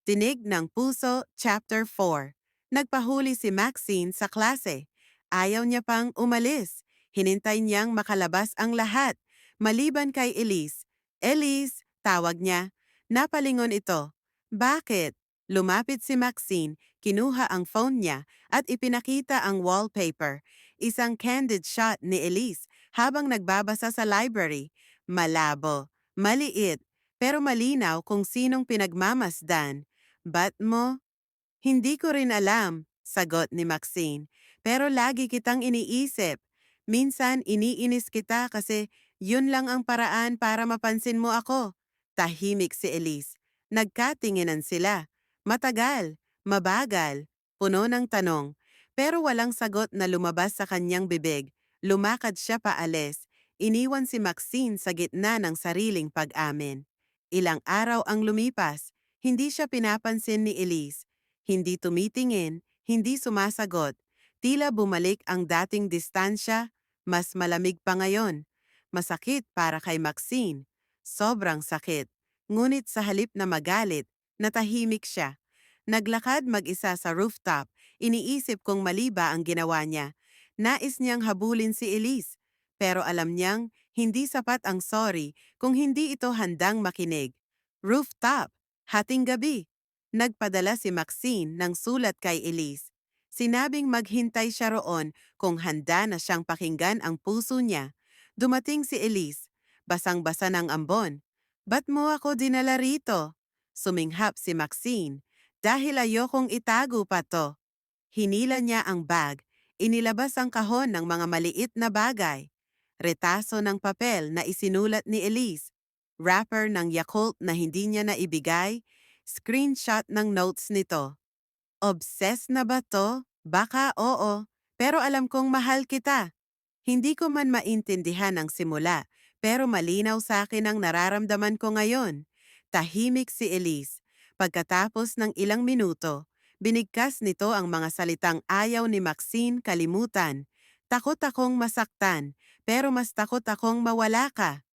Tinig ng Puso, Chapter 4. Nagpahuli si Maxine sa klase. Ayaw niya pang umalis. Hinintay niyang makalabas ang lahat, maliban kay Elise. Elise, tawag niya. Napalingon ito. Bakit? Lumapit si Maxine, kinuha ang phone niya at ipinakita ang wallpaper. Isang candid shot ni Elise habang nagbabasa sa library. Malabo, maliit, pero malinaw kung sinong pinagmamasdan. Ba't mo? Hindi ko rin alam, sagot ni Maxine. Pero lagi kitang iniisip. Minsan iniinis kita kasi yun lang ang paraan para mapansin mo ako. Tahimik si Elise. Nagkatinginan sila. Matagal, mabagal, puno ng tanong. Pero walang sagot na lumabas sa kanyang bibig. Lumakad siya paalis. Iniwan si Maxine sa gitna ng sariling pag-amin. Ilang araw ang lumipas. Hindi siya pinapansin ni Elise. Hindi tumitingin, hindi sumasagot. Tila bumalik ang dating distansya, mas malamig pa ngayon. Masakit para kay Maxine. Sobrang sakit. Ngunit sa halip na magalit, natahimik siya. Naglakad mag-isa sa rooftop, iniisip kung mali ba ang ginawa niya. Nais niyang habulin si Elise, pero alam niyang hindi sapat ang sorry kung hindi ito handang makinig. Rooftop, hating gabi. Nagpadala si Maxine ng sulat kay Elise. Sinabing maghintay siya roon kung handa na siyang pakinggan ang puso niya. Dumating si Elise. Basang-basa ng ambon. Ba't mo ako dinala rito? Suminghap si Maxine. Dahil ayokong itago pa to. Hinila niya ang bag. Inilabas ang kahon ng mga maliit na bagay. Retaso ng papel na isinulat ni Elise. Wrapper ng Yakult na hindi niya naibigay. Screenshot ng notes nito. Obsessed na ba to? Baka oo. Pero alam kong mahal kita. Hindi ko man maintindihan ang simula, pero malinaw sa akin ang nararamdaman ko ngayon. Tahimik si Elise. Pagkatapos ng ilang minuto, binigkas nito ang mga salitang ayaw ni Maxine kalimutan. Takot akong masaktan, pero mas takot akong mawala ka.